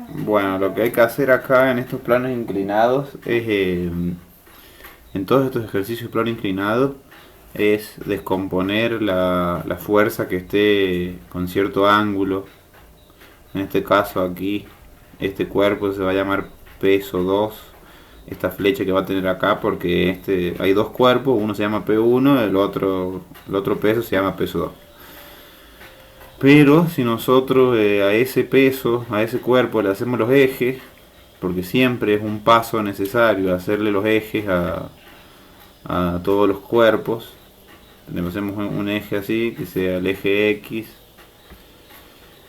Bueno, lo que hay que hacer acá en estos planos inclinados es, en todos estos ejercicios de plano inclinado, es descomponer la fuerza que esté con cierto ángulo. En este caso aquí, este cuerpo se va a llamar peso 2, esta flecha que va a tener acá, porque hay dos cuerpos, uno se llama P1, el otro peso se llama peso 2. Pero si nosotros a ese peso, a ese cuerpo le hacemos los ejes, porque siempre es un paso necesario hacerle los ejes a todos los cuerpos, le hacemos un eje así, que sea el eje X,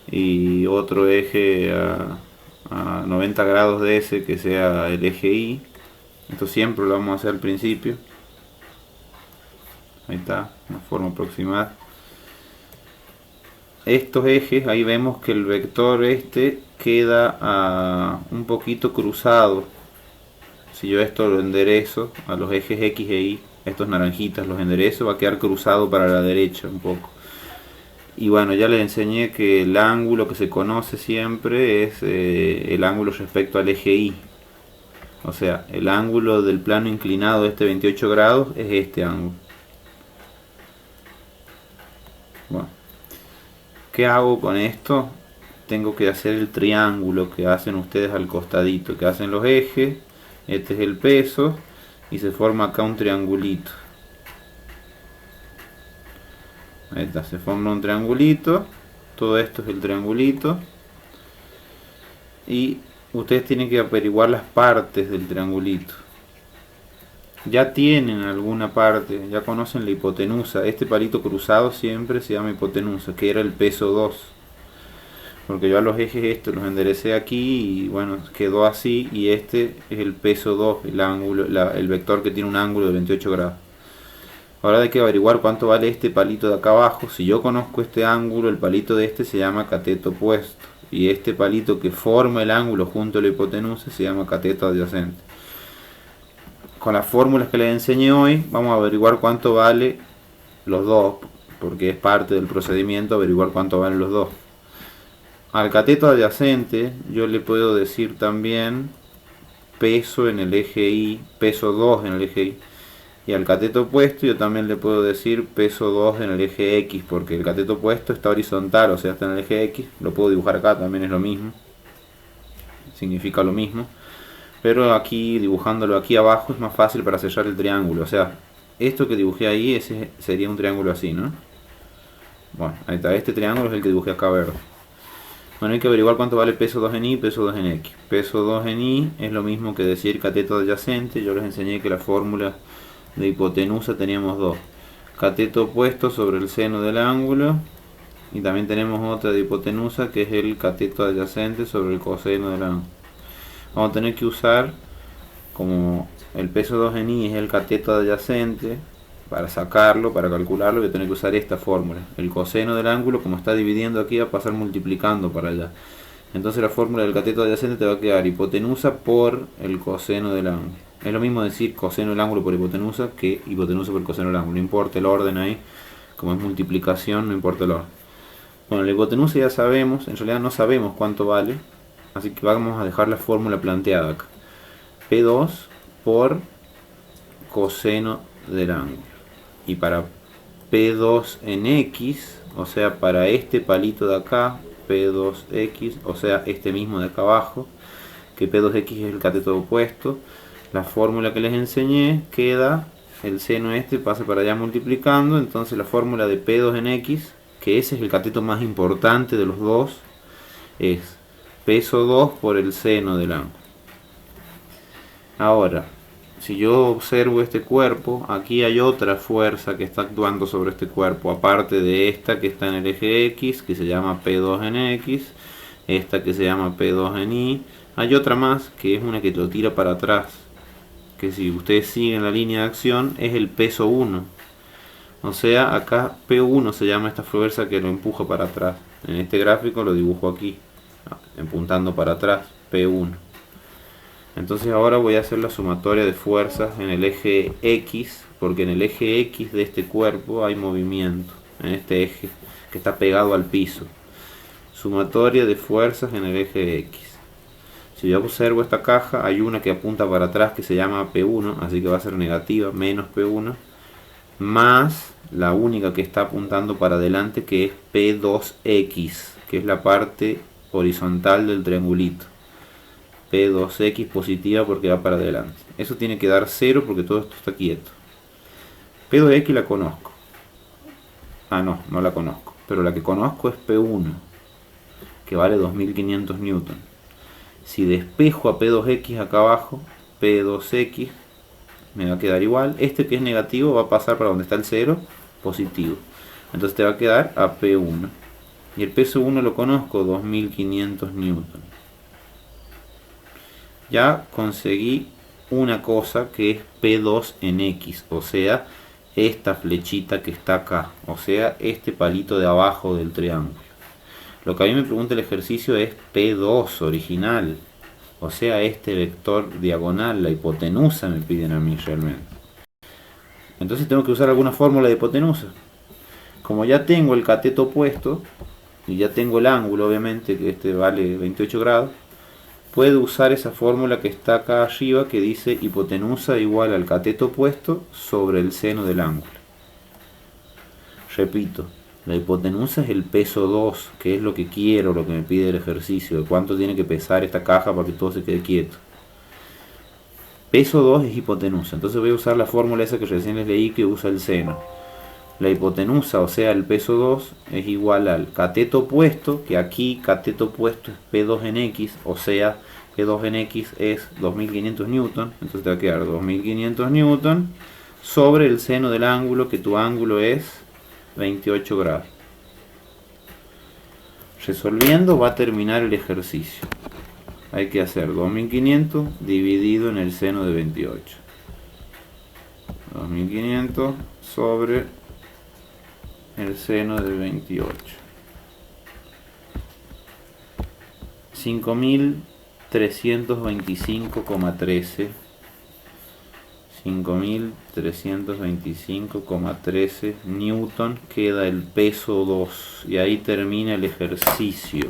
y otro eje a 90 grados de ese, que sea el eje Y. Esto siempre lo vamos a hacer al principio. Ahí está, una forma aproximada. Estos ejes, ahí vemos que el vector queda un poquito cruzado. Si yo esto lo enderezo a los ejes X e Y, estos naranjitas los enderezo, va a quedar cruzado para la derecha un poco. Y bueno, ya les enseñé que el ángulo que se conoce siempre es el ángulo respecto al eje Y. O sea, el ángulo del plano inclinado de este 28 grados es este ángulo. Bueno, ¿qué hago con esto? Tengo que hacer el triángulo que hacen ustedes al costadito, que hacen los ejes, este es el peso, y se forma acá un triangulito. Ahí está, se forma un triangulito, todo esto es el triangulito, y ustedes tienen que averiguar las partes del triangulito. Ya tienen alguna parte, ya conocen la hipotenusa, este palito cruzado siempre se llama hipotenusa, que era el peso 2. Porque yo a los ejes estos los enderecé aquí y bueno, quedó así, y este es el peso 2, el ángulo, el vector que tiene un ángulo de 28 grados. Ahora hay que averiguar cuánto vale este palito de acá abajo. Si yo conozco este ángulo, el palito de este se llama cateto opuesto, y este palito que forma el ángulo junto a la hipotenusa se llama cateto adyacente. Con las fórmulas que les enseñé hoy, vamos a averiguar cuánto vale los dos, porque es parte del procedimiento averiguar cuánto valen los dos. Al cateto adyacente yo le puedo decir también peso en el eje Y, peso 2 en el eje Y. Y al cateto opuesto yo también le puedo decir peso 2 en el eje X, porque el cateto opuesto está horizontal, o sea, está en el eje X. Lo puedo dibujar acá, también es lo mismo, significa lo mismo. Pero aquí, dibujándolo aquí abajo, es más fácil para sellar el triángulo. O sea, esto que dibujé ahí, ese sería un triángulo así, ¿no? Bueno, ahí está, este triángulo es el que dibujé acá verde. Bueno, hay que averiguar cuánto vale peso 2 en Y, peso 2 en X. Peso 2 en Y es lo mismo que decir cateto adyacente. Yo les enseñé que la fórmula de hipotenusa teníamos dos. Cateto opuesto sobre el seno del ángulo. Y también tenemos otra de hipotenusa, que es el cateto adyacente sobre el coseno del ángulo. Vamos a tener que usar, como el peso 2 en Y es el cateto adyacente, para sacarlo, para calcularlo, voy a tener que usar esta fórmula. El coseno del ángulo, como está dividiendo aquí, va a pasar multiplicando para allá. Entonces la fórmula del cateto adyacente te va a quedar hipotenusa por el coseno del ángulo. Es lo mismo decir coseno del ángulo por hipotenusa que hipotenusa por coseno del ángulo. No importa el orden ahí, como es multiplicación, no importa el orden. Bueno, la hipotenusa ya sabemos, en realidad no sabemos cuánto vale, así que vamos a dejar la fórmula planteada acá. P2 por coseno del ángulo. Y para P2 en X, o sea, para este palito de acá, P2X, o sea, este mismo de acá abajo, que P2X es el cateto opuesto, la fórmula que les enseñé queda, el seno pasa para allá multiplicando, entonces la fórmula de P2 en X, que ese es el cateto más importante de los dos, es peso 2 por el seno del ángulo. Ahora, si yo observo este cuerpo, aquí hay otra fuerza que está actuando sobre este cuerpo, aparte de esta que está en el eje X, que se llama P2 en X, esta que se llama P2 en Y, hay otra más que es una que lo tira para atrás, que si ustedes siguen la línea de acción es el peso 1. O sea, acá P1 se llama esta fuerza que lo empuja para atrás. En este gráfico lo dibujo aquí, apuntando para atrás, P1. Entonces ahora voy a hacer la sumatoria de fuerzas en el eje X, porque en el eje X de este cuerpo hay movimiento, en este eje que está pegado al piso. Sumatoria de fuerzas en el eje X. Si yo observo esta caja, hay una que apunta para atrás que se llama P1, así que va a ser negativa, menos P1, más la única que está apuntando para adelante, que es P2X, que es la parte horizontal del triangulito. P2X positiva porque va para adelante. Eso tiene que dar 0 porque todo esto está quieto. P2X la conozco. Ah, no la conozco. Pero la que conozco es P1, que vale 2500 newton. Si despejo a P2X acá abajo, P2X me va a quedar igual. Este que es negativo va a pasar para donde está el 0, positivo. Entonces te va a quedar a P1. Y el peso 1 lo conozco, 2500 newton. Ya conseguí una cosa que es P2 en X, o sea, esta flechita que está acá, o sea, este palito de abajo del triángulo. Lo que a mí me pregunta el ejercicio es P2 original, o sea, este vector diagonal, la hipotenusa me piden a mí realmente. Entonces tengo que usar alguna fórmula de hipotenusa. Como ya tengo el cateto opuesto, y ya tengo el ángulo, obviamente, que este vale 28 grados, puedo usar esa fórmula que está acá arriba, que dice hipotenusa igual al cateto opuesto sobre el seno del ángulo. Repito, la hipotenusa es el peso 2, que es lo que quiero, lo que me pide el ejercicio, de cuánto tiene que pesar esta caja para que todo se quede quieto. Peso 2 es hipotenusa, entonces voy a usar la fórmula esa que recién les leí, que usa el seno. La hipotenusa, o sea, el peso 2, es igual al cateto opuesto, que aquí cateto opuesto es P2 en X, o sea, P2 en X es 2500 newton, entonces te va a quedar 2500 newton sobre el seno del ángulo, que tu ángulo es 28 grados. Resolviendo va a terminar el ejercicio. Hay que hacer 2500 dividido en el seno de 28. 2500 sobre el seno de 28. 5325,13. 5325,13 newton queda el peso 2. Y ahí termina el ejercicio.